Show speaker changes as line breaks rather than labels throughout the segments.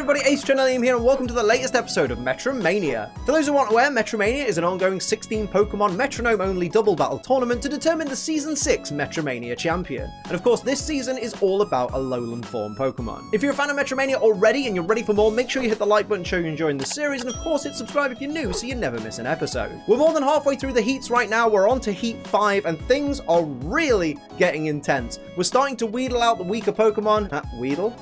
everybody, Ace Chanelium here, and welcome to the latest episode of MetroMania. For those who aren't aware, MetroMania is an ongoing 16 Pokemon Metronome-only double battle tournament to determine the Season 6 MetroMania Champion. And of course, this season is all about Alolan form Pokemon. If you're a fan of MetroMania already and you're ready for more, make sure you hit the like button, show you're enjoying the series, and of course hit subscribe if you're new so you never miss an episode. We're more than halfway through the heats right now, we're on to Heat 5, and things are really getting intense. We're starting to wheedle out the weaker Pokemon. Wheedle?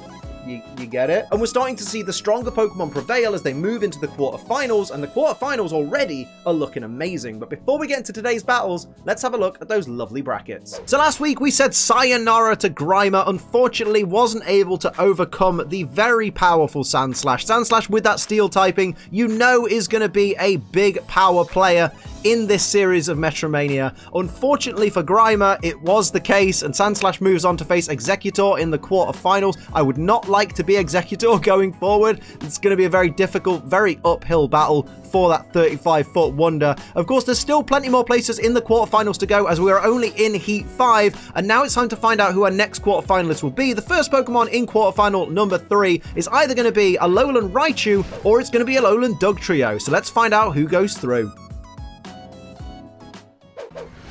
You get it? And we're starting to see the stronger Pokemon prevail as they move into the quarterfinals, and the quarterfinals already are looking amazing. But before we get into today's battles, let's have a look at those lovely brackets. So last week we said sayonara to Grimer. Unfortunately wasn't able to overcome the very powerful Sandslash. Sandslash with that steel typing, you know, is going to be a big power player in this series of Metromania. Unfortunately for Grimer, it was the case, and Sandslash moves on to face Executor in the quarterfinals. I would not like to be Executor going forward. It's going to be a very difficult, very uphill battle for that 35-foot wonder. Of course, there's still plenty more places in the quarterfinals to go, as we are only in Heat 5, and now it's time to find out who our next quarterfinalist will be. The first Pokemon in quarterfinal number 3 is either going to be Alolan Raichu, or it's going to be Alolan Dugtrio. So let's find out who goes through.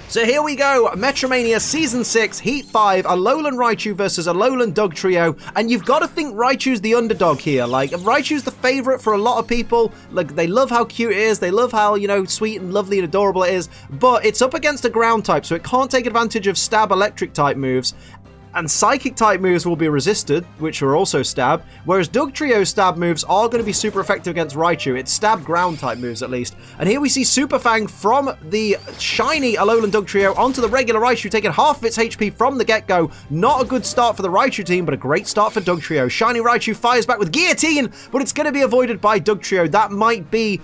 So here we go, Metromania Season 6, Heat 5, Alolan Raichu versus Alolan Dugtrio, and you've got to think Raichu's the underdog here. Like, Raichu's the favourite for a lot of people. Like, they love how cute it is, they love how, you know, sweet and lovely and adorable it is, but it's up against a ground type, so it can't take advantage of stab electric type moves. And Psychic type moves will be resisted, which are also stab, whereas Dugtrio's stab moves are going to be super effective against Raichu. It's stab ground type moves at least. And here we see Super Fang from the shiny Alolan Dugtrio onto the regular Raichu, taking half of its HP from the get-go. Not a good start for the Raichu team, but a great start for Dugtrio. Shiny Raichu fires back with Guillotine, but it's going to be avoided by Dugtrio. That might be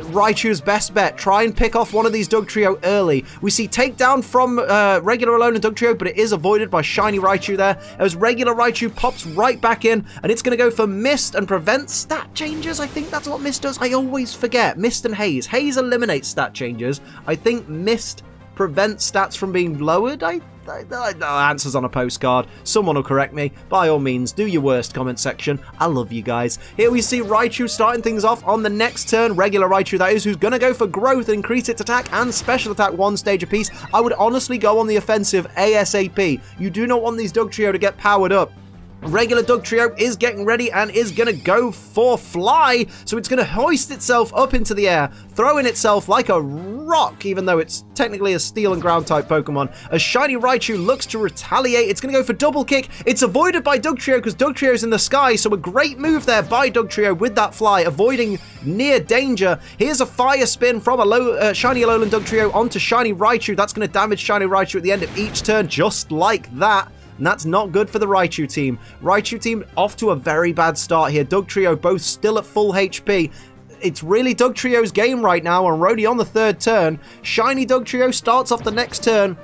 Raichu's best bet. Try and pick off one of these Dugtrio early. We see takedown from regular Alolan Dugtrio, but it is avoided by shiny Raichu there, as regular Raichu pops right back in, and it's going to go for Mist and prevent stat changes. I think that's what Mist does. I always forget. Mist and Haze. Haze eliminates stat changes. I think Mist prevents stats from being lowered. Answers on a postcard. Someone will correct me. By all means, do your worst, comment section. I love you guys. Here we see Raichu starting things off on the next turn. Regular Raichu, that is, who's going to go for growth, increase its attack and special attack one stage apiece. I would honestly go on the offensive ASAP. You do not want these Dugtrio to get powered up. Regular Dugtrio is getting ready and is going to go for Fly, so it's going to hoist itself up into the air, throwing itself like a rock, even though it's technically a steel and ground type Pokemon. As shiny Raichu looks to retaliate, it's going to go for double kick. It's avoided by Dugtrio because Dugtrio's in the sky, so a great move there by Dugtrio with that Fly, avoiding near danger. Here's a Fire Spin from a shiny Alolan Dugtrio onto shiny Raichu. That's going to damage shiny Raichu at the end of each turn, just like that. And that's not good for the Raichu team. Raichu team off to a very bad start here. Dugtrio both still at full HP. It's really Dugtrio's game right now, and we're only on the third turn. Shiny Dugtrio starts off the next turn.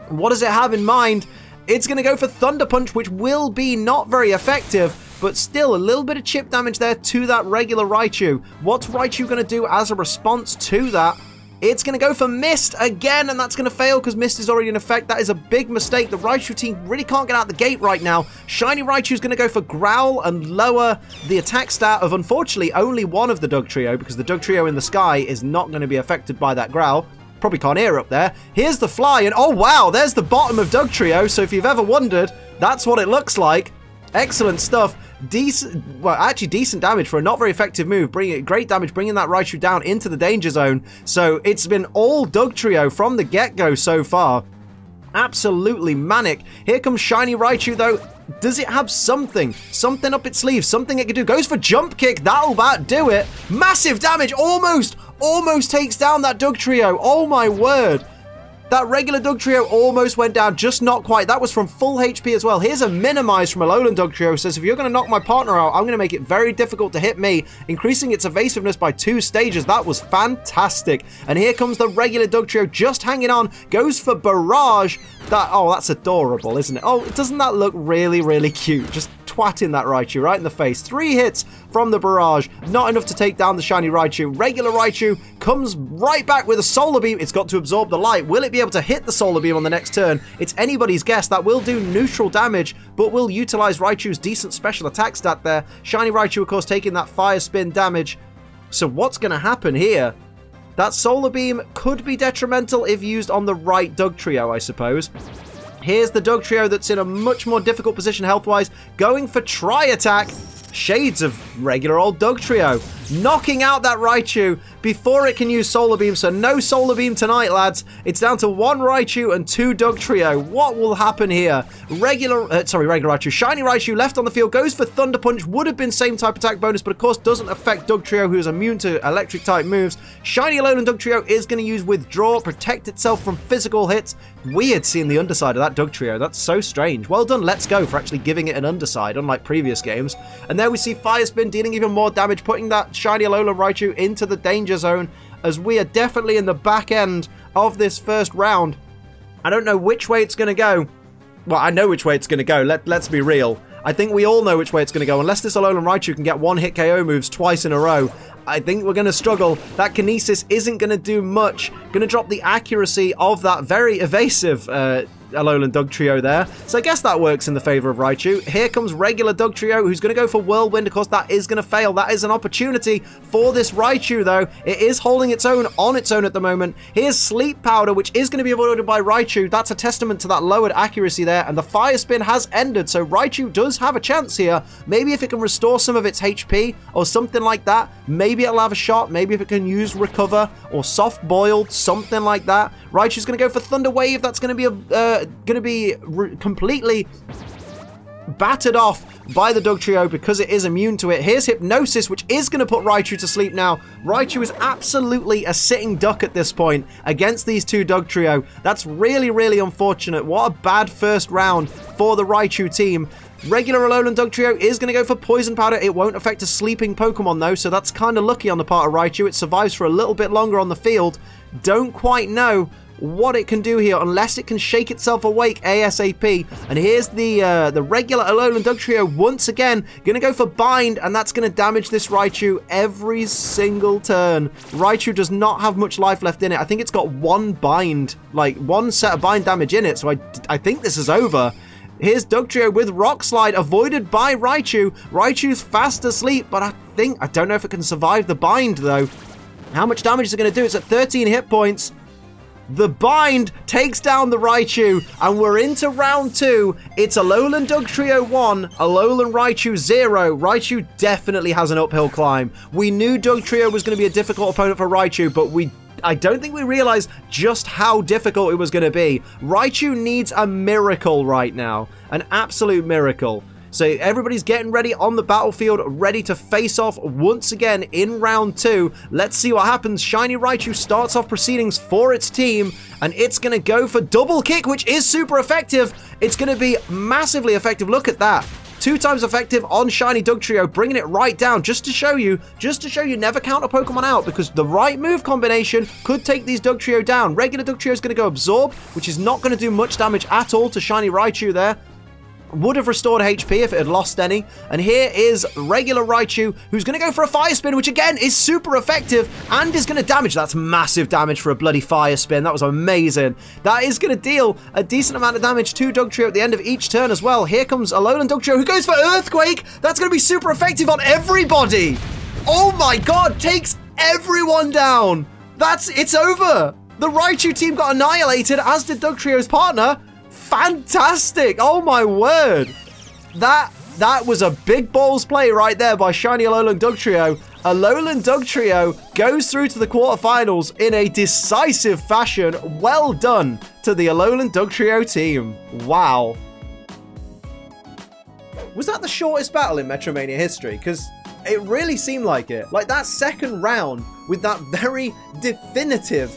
What does it have in mind? It's going to go for Thunder Punch, which will be not very effective, but still a little bit of chip damage there to that regular Raichu. What's Raichu going to do as a response to that? It's going to go for Mist again, and that's going to fail because Mist is already in effect. That is a big mistake. The Raichu team really can't get out the gate right now. Shiny Raichu is going to go for Growl and lower the attack stat of, unfortunately, only one of the Dugtrio, because the Dugtrio in the sky is not going to be affected by that Growl. Probably can't hear up there. Here's the Fly, and oh wow, there's the bottom of Dugtrio. So if you've ever wondered, that's what it looks like. Excellent stuff. Decent damage for a not very effective move. Great damage, bringing that Raichu down into the danger zone. So it's been all Dugtrio from the get-go so far. Absolutely manic. Here comes shiny Raichu though. Does it have something up its sleeve? Something it can do? Goes for Jump Kick. That'll about do it. Massive damage. Almost takes down that Dugtrio. Oh my word. That regular Dugtrio almost went down, just not quite. That was from full HP as well. Here's a minimize from Alolan Dugtrio. Says, if you're going to knock my partner out, I'm going to make it very difficult to hit me, increasing its evasiveness by 2 stages. That was fantastic. And here comes the regular Dugtrio, just hanging on. Goes for Barrage. Oh, that's adorable, isn't it? Oh, doesn't that look really, really cute? Just twatting that Raichu right in the face. 3 hits from the barrage, not enough to take down the shiny Raichu. Regular Raichu comes right back with a Solar Beam. It's got to absorb the light. Will it be able to hit the Solar Beam on the next turn? It's anybody's guess. That will do neutral damage, but will utilize Raichu's decent special attack stat there. Shiny Raichu, of course, taking that Fire Spin damage. So what's going to happen here? That Solar Beam could be detrimental if used on the right Dugtrio, I suppose. Here's the Dugtrio that's in a much more difficult position health-wise, going for Tri-Attack. Shades of regular old Dugtrio, knocking out that Raichu before it can use Solar Beam. So no Solar Beam tonight, lads. It's down to 1 Raichu and 2 Dugtrio. What will happen here? Regular Raichu. Shiny Raichu left on the field, goes for Thunder Punch. Would have been same type attack bonus, but of course doesn't affect Dugtrio, who is immune to electric type moves. Shiny Alolan Dugtrio is going to use Withdraw, protect itself from physical hits. Weird seeing the underside of that Dugtrio. That's so strange. Well done, Let's Go, for actually giving it an underside, unlike previous games. And there we see Fire Spin dealing even more damage, putting that shiny Alolan Raichu into the danger zone, as we are definitely in the back end of this first round. I don't know which way it's going to go. Well, I know which way it's going to go. Let's be real. I think we all know which way it's going to go. Unless this Alolan Raichu can get 1-hit KO moves twice in a row, I think we're going to struggle. That Kinesis isn't going to do much. Going to drop the accuracy of that very evasive Alolan Dugtrio there. So I guess that works in the favor of Raichu. Here comes regular Dugtrio, who's going to go for Whirlwind. Of course, that is going to fail. That is an opportunity for this Raichu, though. It is holding its own on its own at the moment. Here's Sleep Powder, which is going to be avoided by Raichu. That's a testament to that lowered accuracy there, and the Fire Spin has ended, so Raichu does have a chance here. Maybe if it can restore some of its HP or something like that, maybe it'll have a shot. Maybe if it can use Recover or Soft Boiled, something like that. Raichu's going to go for Thunder Wave. That's going to be completely battered off by the Dugtrio because it is immune to it. Here's Hypnosis, which is going to put Raichu to sleep now. Raichu is absolutely a sitting duck at this point against these 2 Dugtrio. That's really, really unfortunate. What a bad first round for the Raichu team. Regular Alolan Dugtrio is going to go for Poison Powder. It won't affect a sleeping Pokemon, though, so that's kind of lucky on the part of Raichu. It survives for a little bit longer on the field. Don't quite know what it can do here unless it can shake itself awake ASAP. And here's the regular Alolan Dugtrio once again going to go for Bind, and that's going to damage this Raichu every single turn. Raichu does not have much life left in it. I think it's got 1 bind, like 1 set of bind damage in it, so I think this is over. Here's Dugtrio with Rock Slide, avoided by Raichu. Raichu's fast asleep, but I don't know if it can survive the bind, though. How much damage is it going to do? It's at 13 hit points. The bind takes down the Raichu, and we're into round 2. It's Alolan Dugtrio 1, Alolan Raichu 0. Raichu definitely has an uphill climb. We knew Dugtrio was going to be a difficult opponent for Raichu, but I don't think we realized just how difficult it was going to be. Raichu needs a miracle right now, an absolute miracle. So everybody's getting ready on the battlefield, ready to face off once again in round 2. Let's see what happens. Shiny Raichu starts off proceedings for its team, and it's going to go for Double Kick, which is super effective. It's going to be massively effective. Look at that. 2 times effective on Shiny Dugtrio, bringing it right down just to show you never count a Pokemon out, because the right move combination could take these Dugtrio down. Regular Dugtrio is going to go Absorb, which is not going to do much damage at all to Shiny Raichu there. Would have restored HP if it had lost any. And here is regular Raichu, who's going to go for a Fire Spin, which again is super effective and is going to damage. That's massive damage for a bloody Fire Spin. That was amazing. That is going to deal a decent amount of damage to Dugtrio at the end of each turn as well. Here comes Alolan Dugtrio, who goes for Earthquake. That's going to be super effective on everybody. Oh my god, takes everyone down. It's over. The Raichu team got annihilated, as did Dugtrio's partner. Fantastic! Oh my word! That was a big balls play right there by Shiny Alolan Dugtrio. Alolan Dugtrio goes through to the quarterfinals in a decisive fashion. Well done to the Alolan Dugtrio team. Wow. Was that the shortest battle in Metromania history? Because it really seemed like it. Like that second round with that very definitive,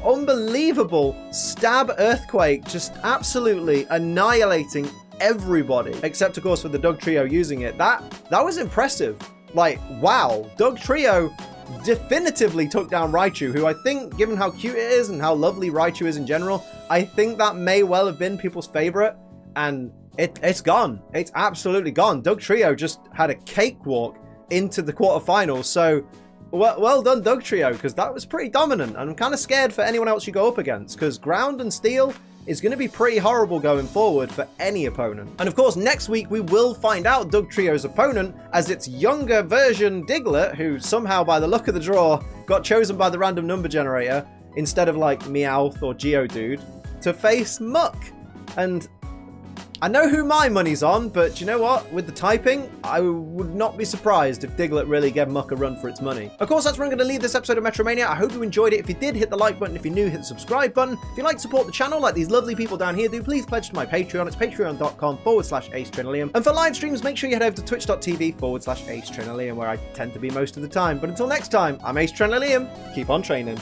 unbelievable stab Earthquake, just absolutely annihilating everybody, except of course with the Dugtrio using it. That was impressive. Like, wow, Dugtrio definitively took down Raichu, who I think, given how cute it is and how lovely Raichu is in general, I think that may well have been people's favorite. And it's gone. It's absolutely gone. Dugtrio just had a cakewalk into the quarterfinals. So, well done, Dugtrio, because that was pretty dominant. And I'm kind of scared for anyone else you go up against, because ground and steel is going to be pretty horrible going forward for any opponent. And of course, next week we will find out Dugtrio's opponent as its younger version Diglett, who somehow, by the luck of the draw, got chosen by the random number generator instead of like Meowth or Geodude to face Muck. And I know who my money's on, but you know what? With the typing, I would not be surprised if Diglett really gave Muck a run for its money. Of course, that's where I'm going to leave this episode of Metromania. I hope you enjoyed it. If you did, hit the like button. If you're new, hit the subscribe button. If you'd like to support the channel, like these lovely people down here do, please pledge to my Patreon. It's patreon.com/AceTrinilium. And for live streams, make sure you head over to twitch.tv/AceTrinilium, where I tend to be most of the time. But until next time, I'm Ace Trinilium. Keep on training.